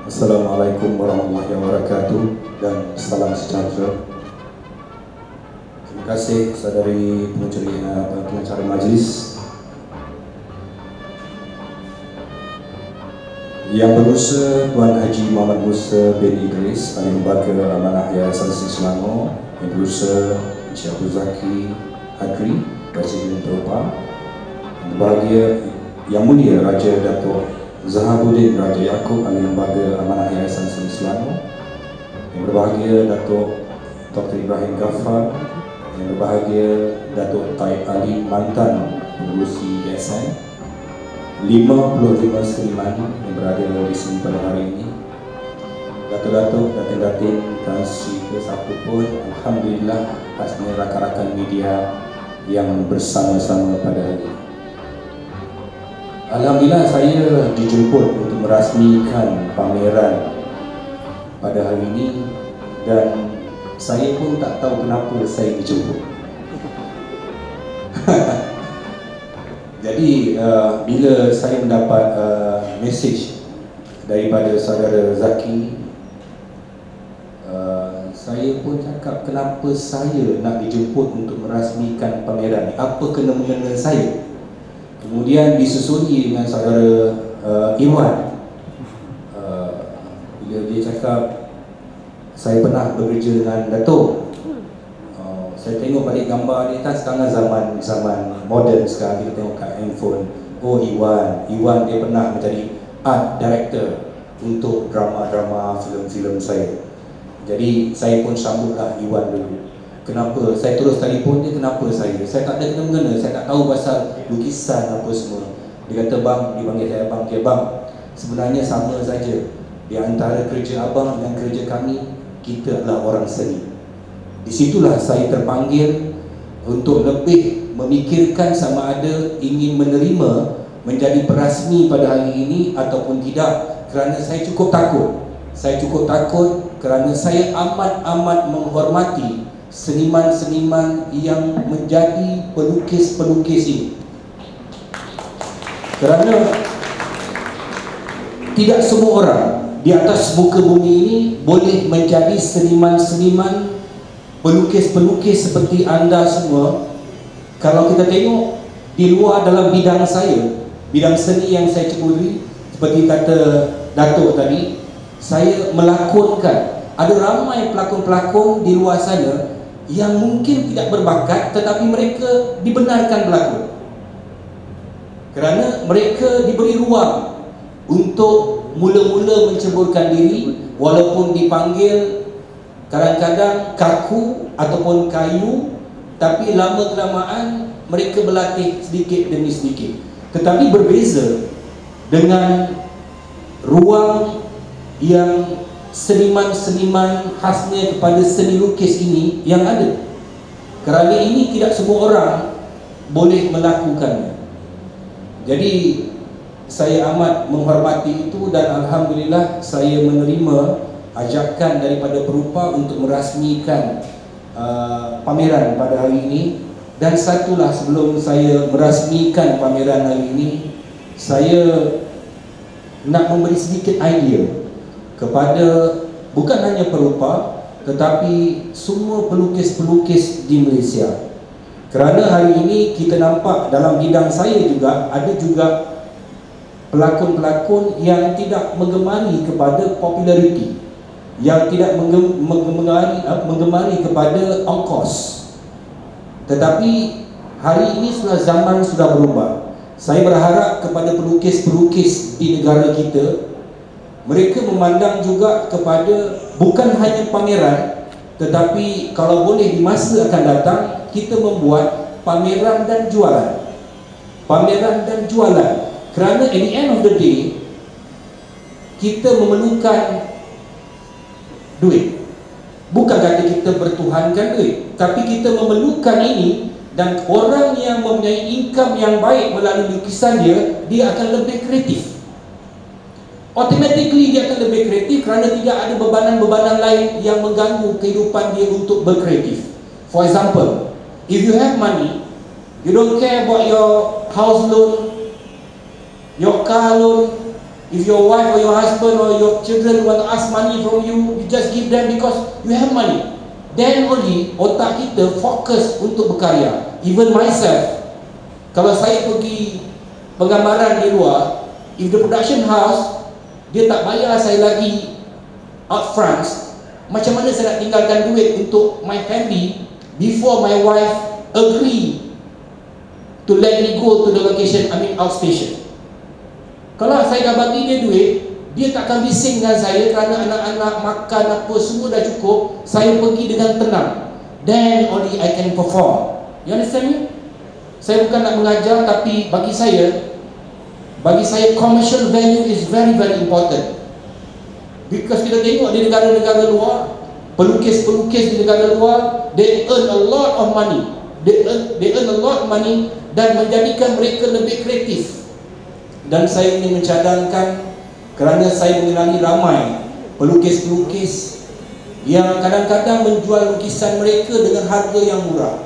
Assalamualaikum warahmatullahi wabarakatuh dan salam sejahtera. Terima kasih saudari pengacara majlis Yang Berkuasa Tuan Haji Muhammad Musa bin Idris, Ahli Lembaga Amanah Yayasan Selangor, Yang Berkuasa Encik Abdul Zaki Hadri, Presiden Perupa, Yang Berbahagia Yang Mulia Raja Datuk Zahabuddin Raja Yaakob, Ahli Lembaga Amanah Yayasan Selangor, Yang Berbahagia Datuk Dr. Ibrahim Ghaffar, Yang Berbahagia Datuk Taib Ali, mantan pengurusi YSN, 55 seniman yang berada di sini pada hari ini, Datuk-datuk, datin-datin dan siapa pun, alhamdulillah, khasnya rakan-rakan media yang bersama-sama pada hari ini. Alhamdulillah saya dijemput untuk merasmikan pameran pada hari ini dan saya pun tak tahu kenapa saya dijemput. Jadi bila saya mendapat mesej daripada saudara Zaki, saya pun cakap kenapa saya nak dijemput untuk merasmikan pameran ni, apa kena-mengena saya. Kemudian disusuli dengan saudara Iwan, bila dia cakap saya pernah bekerja dengan Datuk. Saya tengok balik gambar ni, kan sekarang zaman moden sekarang, kita tengok kat handphone. Oh, Iwan dia pernah menjadi art director untuk drama-drama filem-filem saya. Jadi saya pun sambutlah Iwan dulu. Kenapa? Saya terus telefon dia, kenapa saya tak ada kena-mengena, saya tak tahu pasal lukisan apa semua. Dia kata, bang, dia panggil saya bang, dia bang, sebenarnya sama saja. Di antara kerja abang dan kerja kami, kita adalah orang seni. Di situlah saya terpanggil untuk lebih memikirkan sama ada ingin menerima menjadi perasmi pada hari ini ataupun tidak, kerana saya cukup takut. Saya cukup takut kerana saya amat menghormati seniman-seniman yang menjadi pelukis-pelukis ini. Kerana tidak semua orang di atas muka bumi ini boleh menjadi seniman-seniman, pelukis-pelukis seperti anda semua. Kalau kita tengok di luar dalam bidang saya, bidang seni yang saya ceburi, seperti kata Datuk tadi, saya melakonkan. Ada ramai pelakon-pelakon di luar sana yang mungkin tidak berbakat tetapi mereka dibenarkan berlakon kerana mereka diberi ruang untuk mula-mula menceburkan diri, walaupun dipanggil kadang-kadang kaku ataupun kayu, tapi lama-kelamaan mereka berlatih sedikit demi sedikit. Tetapi berbeza dengan ruang yang seniman-seniman khasnya kepada seni lukis ini yang ada. Kerana ini tidak semua orang boleh melakukannya. Jadi saya amat menghormati itu dan alhamdulillah saya menerima ajakan daripada Perupa untuk merasmikan pameran pada hari ini. Dan satulah, sebelum saya merasmikan pameran hari ini, saya nak memberi sedikit idea kepada bukan hanya Perupa tetapi semua pelukis-pelukis di Malaysia. Kerana hari ini kita nampak dalam bidang saya juga ada juga pelakon-pelakon yang tidak menggemari kepada populariti, yang tidak menggemari kepada ongkos. Tetapi hari ini zaman sudah berubah. Saya berharap kepada pelukis-pelukis di negara kita, mereka memandang juga kepada bukan hanya pameran, tetapi kalau boleh di masa akan datang kita membuat pameran dan jualan. Pameran dan jualan. Kerana at the end of the day kita memerlukan duit. Bukan kata kita bertuhankan duit, tapi kita memerlukan ini. Dan orang yang mempunyai income yang baik melalui lukisan dia akan lebih kreatif. Automatically dia akan lebih kreatif kerana tidak ada bebanan-bebanan lain yang mengganggu kehidupan dia untuk berkreatif. For example, if you have money, you don't care about your house loan, your car loan, If your wife or your husband or your children want to ask money from you, you just give them because you have money. Then only otak kita fokus untuk berkarya. Even myself, kalau saya pergi penggambaran di luar, if the production house dia tak bayar saya lagi upfront, macam mana saya nak tinggalkan duit untuk my family before my wife agree to let me go to the location, I mean outstation. Kalau saya dah bagi dia duit, dia tak akan bising dengan saya kerana anak-anak makan apa semua dah cukup. Saya pergi dengan tenang. Then only I can perform. You understand me? Saya bukan nak mengajar, tapi bagi saya commercial value is very very important. Because kita tengok di negara-negara luar, pelukis-pelukis di negara luar, they earn a lot of money. They earn a lot of money dan menjadikan mereka lebih kreatif. Dan saya ingin mencadangkan, kerana saya mengenali ramai pelukis-pelukis yang kadang-kadang menjual lukisan mereka dengan harga yang murah,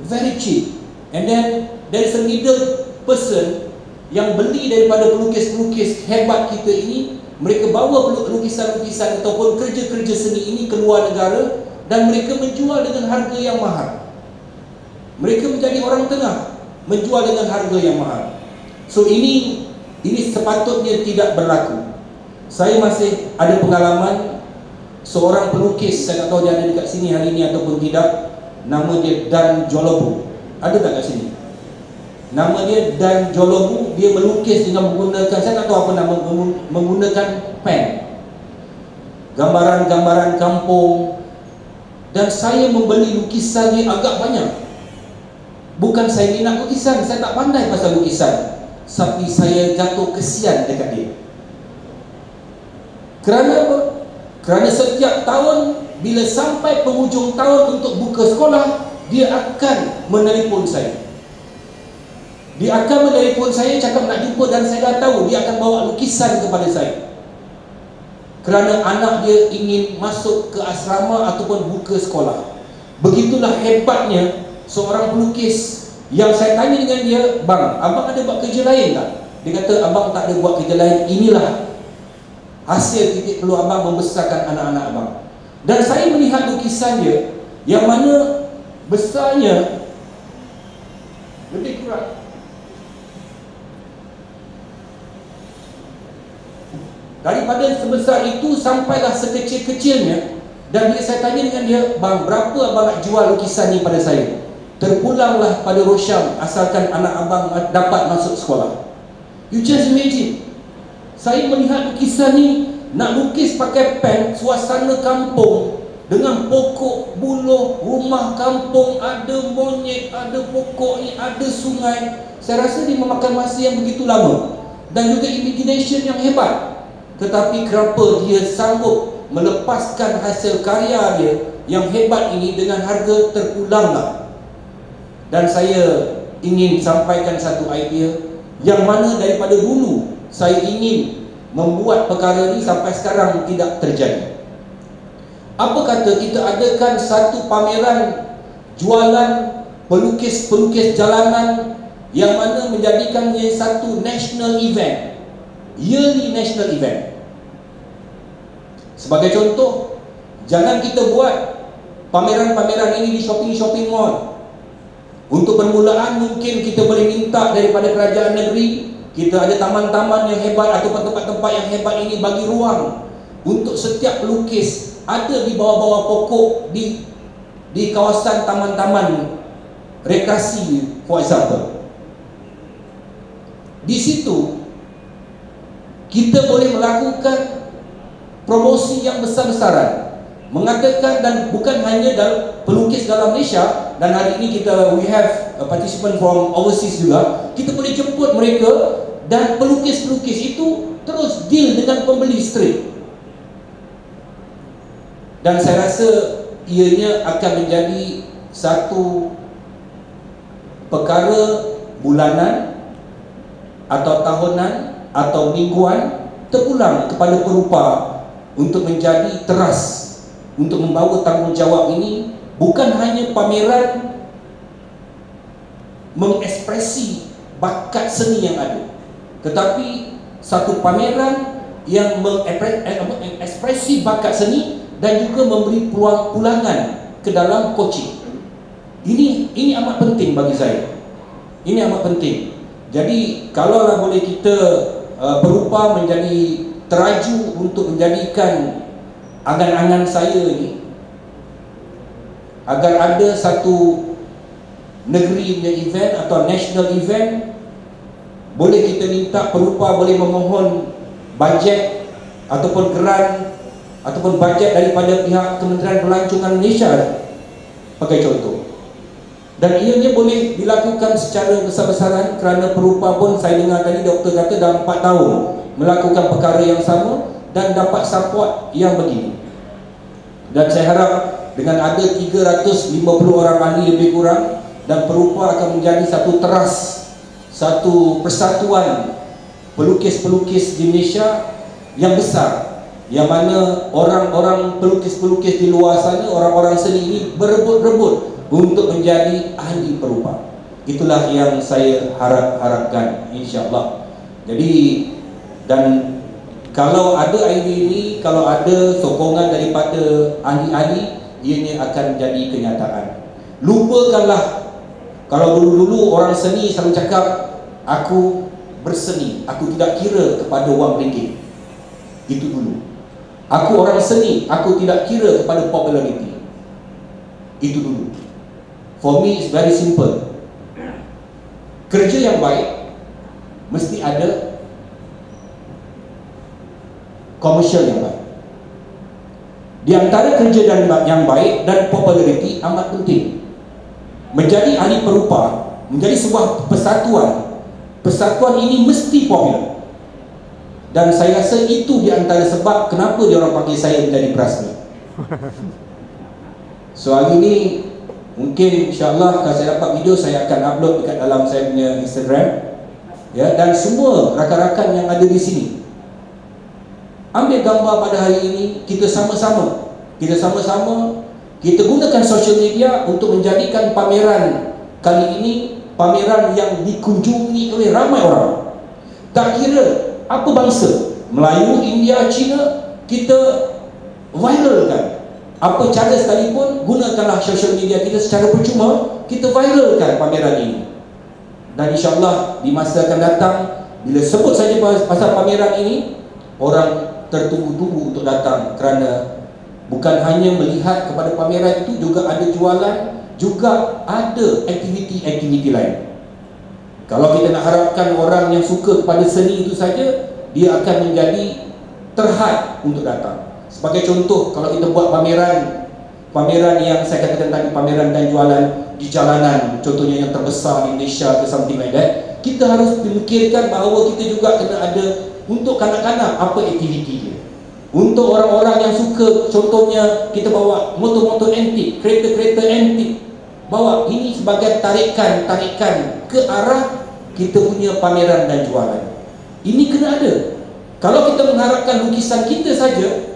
very cheap, and then there is a middle person yang beli daripada pelukis-pelukis hebat kita ini. Mereka bawa lukisan-lukisan ataupun kerja-kerja seni ini ke luar negara dan mereka menjual dengan harga yang mahal. Mereka menjadi orang tengah, menjual dengan harga yang mahal. So ini sepatutnya tidak berlaku. Saya masih ada pengalaman seorang pelukis, saya tak tahu dia ada dekat sini hari ini ataupun tidak. Nama dia Dan Jolobu. Ada tak kat sini? Nama dia Dan Jolobu. Dia melukis dengan menggunakan, saya tak tahu apa nama, menggunakan pen, gambaran-gambaran kampung. Dan saya membeli lukisan dia agak banyak. Bukan saya minat lukisan, saya tak pandai pasal lukisan, tapi saya jatuh kesian dekat dia. Kerana apa? Kerana setiap tahun bila sampai penghujung tahun untuk buka sekolah, dia akan menelpon saya. Dia akan menelpon saya, cakap nak jumpa, dan saya dah tahu dia akan bawa lukisan kepada saya. Kerana anak dia ingin masuk ke asrama ataupun buka sekolah. Begitulah hebatnya seorang pelukis. Yang saya tanya dengan dia, "Bang, abang ada buat kerja lain tak?" Dia kata, "Abang tak ada buat kerja lain. Inilah hasil titik peluh abang membesarkan anak-anak abang." Dan saya melihat lukisan dia yang mana besarnya lebih kurang daripada sebesar itu sampailah sekecil-kecilnya. Dan bila saya tanya dengan dia, "Bang, berapa abang nak jual lukisan ni pada saya?" Terpulanglah pada Rosyam asalkan anak abang dapat masuk sekolah. You just imagine, saya melihat lukisan ni, nak lukis pakai pen, suasana kampung dengan pokok buluh, rumah kampung, ada monyet, ada pokok ni, ada sungai. Saya rasa dia memakan masa yang begitu lama dan juga imagination yang hebat. Tetapi kenapa dia sanggup melepaskan hasil karya dia yang hebat ini dengan harga terpulanglah. Dan saya ingin sampaikan satu idea yang mana daripada dulu saya ingin membuat perkara ini sampai sekarang tidak terjadi. Apa kata kita adakan satu pameran jualan pelukis-pelukis jalanan yang mana menjadikannya satu national event, yearly national event. Sebagai contoh, jangan kita buat pameran-pameran ini di shopping mall. Untuk permulaan mungkin kita boleh minta daripada kerajaan negeri, kita ada taman-taman yang hebat ataupun tempat-tempat yang hebat ini bagi ruang untuk setiap pelukis ada di bawah-bawah pokok di kawasan taman-taman rekreasi, for example. Di situ kita boleh melakukan promosi yang besar-besaran, mengatakan, dan bukan hanya pelukis dalam Malaysia, dan hari ini we have a participant from overseas juga. Kita boleh jemput mereka dan pelukis-pelukis itu terus deal dengan pembeli straight. Dan saya rasa ianya akan menjadi satu perkara bulanan atau tahunan atau mingguan, terpulang kepada perupa untuk menjadi teras untuk membawa tanggungjawab ini. Bukan hanya pameran mengekspresi bakat seni yang ada, tetapi satu pameran yang mengekspresi bakat seni dan juga memberi pulangan ke dalam coaching. Ini amat penting bagi saya. Ini amat penting. Jadi kalaulah boleh kita berupa menjadi teraju untuk menjadikan angan-angan saya ni, agar ada satu negeri punya event atau national event, boleh kita minta perupa boleh memohon bajet ataupun grant ataupun bajet daripada pihak Kementerian Pelancongan Malaysia, pakai contoh. Dan ianya boleh dilakukan secara besar-besaran, kerana perupa pun saya dengar tadi doktor kata dalam 4 tahun melakukan perkara yang sama dan dapat support yang begini. Dan saya harap dengan ada 350 orang ahli lebih kurang, dan perupa akan menjadi satu teras, satu persatuan pelukis-pelukis di Malaysia yang besar, yang mana orang-orang pelukis-pelukis di luar sana, orang-orang seni ini berebut-rebut untuk menjadi ahli perupa. Itulah yang saya harapkan, insya-Allah. Jadi, dan kalau ada idea ini, kalau ada sokongan daripada ahli-ahli, ianya akan jadi kenyataan. Lupakanlah, kalau dulu-dulu orang seni selalu cakap, aku berseni, aku tidak kira kepada wang ringgit. Itu dulu. Aku orang seni, aku tidak kira kepada populariti. Itu dulu. For me it's very simple. Kerja yang baik mesti ada komersial yang baik. Di antara kerja yang baik dan populariti amat penting. Menjadi ahli perupa, menjadi sebuah persatuan. Persatuan ini mesti popular. Dan saya rasa itu di antara sebab kenapa dia orang panggil saya menjadi Prasni. So hari ini mungkin insya-Allah kalau saya dapat video, saya akan upload dekat dalam saya punya Instagram. Ya, dan semua rakan-rakan yang ada di sini, ambil gambar pada hari ini, kita sama-sama kita gunakan social media untuk menjadikan pameran kali ini pameran yang dikunjungi oleh ramai orang. Tak kira apa bangsa, Melayu, India, Cina, kita viralkan. Apa cara sekalipun, gunakanlah social media kita secara percuma, kita viralkan pameran ini. Dan insya-Allah di masa akan datang, bila sebut saja pasal pameran ini, orang tertunggu-tunggu untuk datang, kerana bukan hanya melihat kepada pameran itu, juga ada jualan, juga ada aktiviti-aktiviti lain. Kalau kita nak harapkan orang yang suka kepada seni itu saja, dia akan menjadi terhad untuk datang. Sebagai contoh, kalau kita buat pameran yang saya katakan tadi, pameran dan jualan di jalanan, contohnya yang terbesar di Malaysia ke something like that, kita harus memikirkan bahawa kita juga kena ada untuk kanak-kanak apa aktiviti dia. Untuk orang-orang yang suka, contohnya kita bawa motor-motor antik, kereta-kereta antik, bawa ini sebagai tarikan ke arah kita punya pameran dan jualan. Ini kena ada. Kalau kita mengharapkan lukisan kita saja,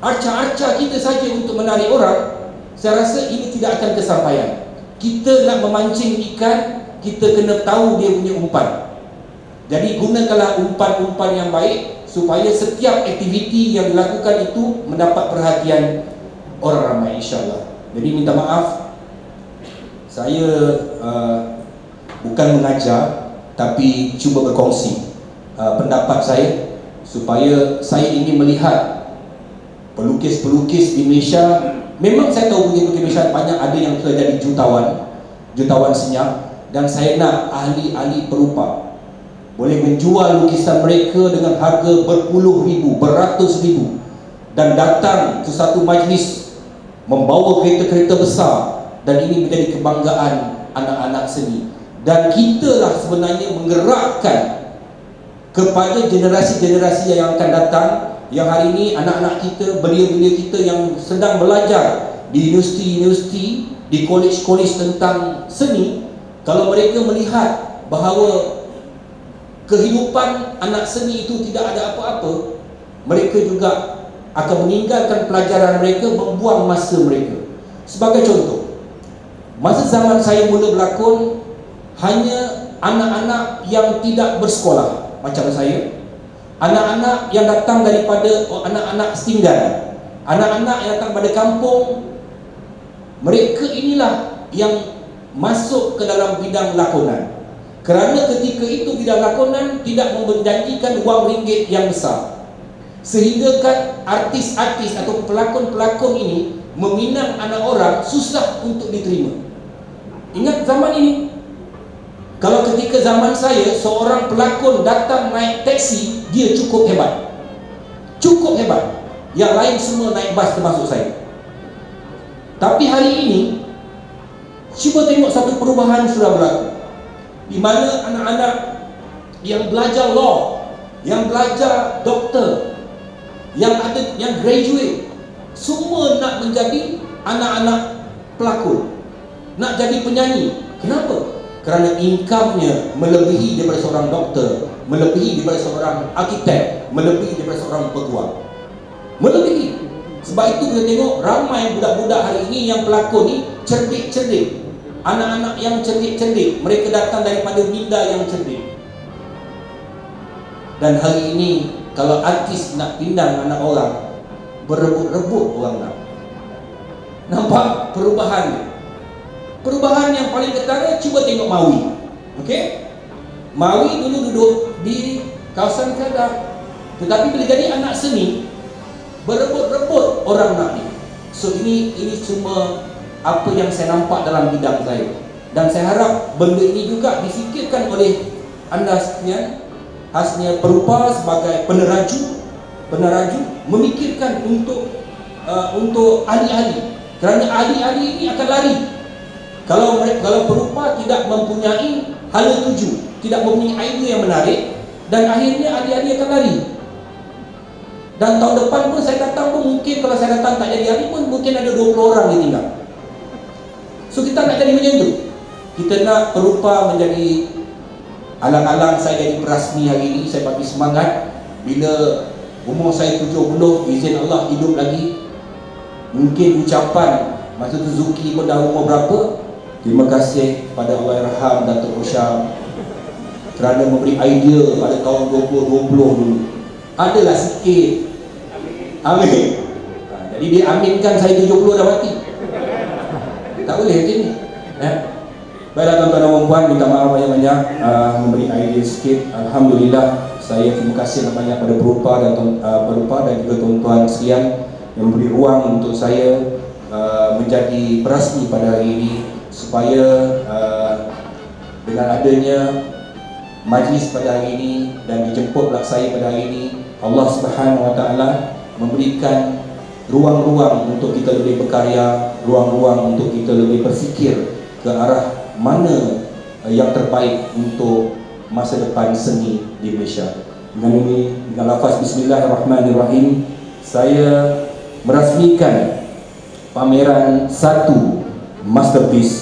arca-arca kita saja untuk menarik orang, saya rasa ini tidak akan kesampaian. Kita nak memancing ikan, kita kena tahu dia punya umpan. Jadi gunakanlah umpan-umpan yang baik, supaya setiap aktiviti yang dilakukan itu mendapat perhatian orang ramai, insya-Allah. Jadi minta maaf, saya bukan mengajar, tapi cuba berkongsi pendapat saya, supaya saya ingin melihat pelukis-pelukis di Malaysia. Memang saya tahu pelukis Malaysia banyak ada yang sudah jadi jutawan senyap, dan saya nak ahli-ahli perupa boleh menjual lukisan mereka dengan harga berpuluh ribu, beratus ribu, dan datang ke satu majlis membawa kereta-kereta besar, dan ini menjadi kebanggaan anak-anak seni. Dan kitalah sebenarnya menggerakkan kepada generasi-generasi yang akan datang, yang hari ini anak-anak kita, belia-belia kita yang sedang belajar di universiti-universiti, di kolej-kolej tentang seni, kalau mereka melihat bahawa kehidupan anak seni itu tidak ada apa-apa, mereka juga akan meninggalkan pelajaran mereka, membuang masa mereka. Sebagai contoh, masa zaman saya mula berlakon, hanya anak-anak yang tidak bersekolah, macam saya, anak-anak yang datang daripada anak-anak setinggan, anak-anak yang datang pada kampung, mereka inilah yang masuk ke dalam bidang lakonan. Kerana ketika itu bidang lakonan tidak menjanjikan wang ringgit yang besar, sehingga kan artis-artis atau pelakon-pelakon ini meminang anak orang susah untuk diterima. Ingat zaman ini, kalau ketika zaman saya seorang pelakon datang naik teksi, dia cukup hebat, cukup hebat. Yang lain semua naik bas termasuk saya. Tapi hari ini cuba tengok satu perubahan sudah berlaku, di mana anak-anak yang belajar law, yang belajar doktor, yang graduate, semua nak menjadi anak-anak pelakon, nak jadi penyanyi. Kenapa? Kerana income-nya melebihi daripada seorang doktor, melebihi daripada seorang arkitek, melebihi daripada seorang peguam, melebihi. Sebab itu kita tengok ramai budak-budak hari ini yang pelakon ni cerdik-cerdik, anak-anak yang cerdik-cerdik, mereka datang daripada minda yang cerdik. Dan hari ini kalau artis nak pindang anak orang, berebut-rebut orang nak. Nampak perubahan? Perubahan yang paling ketara, cuba tengok Mawi. Okey? Mawi dulu duduk di kawasan Kedah, tetapi bila jadi anak seni, berebut-rebut orang nak ni. So ini semua apa yang saya nampak dalam bidang saya, dan saya harap benda ini juga difikirkan oleh anda sekalian, khasnya Perupa sebagai peneraju memikirkan untuk ahli-ahli, kerana ahli-ahli ini akan lari kalau Perupa tidak mempunyai hala tuju, tidak mempunyai idea yang menarik, dan akhirnya ahli-ahli akan lari. Dan tahun depan pun saya datang pun mungkin, kalau saya datang tak jadi ahli pun mungkin ada 20 orang yang tinggal. So kita nak jadi macam tu. Kita nak Perupa menjadi, alang-alang saya jadi perasmi hari ini, saya bagi semangat. Bila umur saya 70, izin Allah hidup lagi, mungkin ucapan masa tu Zuki pun dah umur berapa, terima kasih pada Allahyarham Datuk Rosyam kerana memberi idea pada tahun 2020 dulu. Adalah sikit. Amin. Jadi dia aminkan saya 70 dah mati. Tak boleh macam ni. Baiklah tuan-tuan dan puan, minta maaf banyak-banyak memberi idea sikit. Alhamdulillah, saya terima kasih banyak pada Perupa dan juga tuan-tuan sekalian yang memberi ruang untuk saya menjadi perasmi pada hari ini, supaya dengan adanya majlis pada hari ini dan dijemputlah saya pada hari ini, Allah Subhanahu Wa Taala memberikan ruang-ruang untuk kita lebih berkarya, ruang-ruang untuk kita lebih berfikir ke arah mana yang terbaik untuk masa depan seni di Malaysia. Dengan ini, dengan lafaz Bismillahirrahmanirrahim, saya merasmikan pameran 1 masterpiece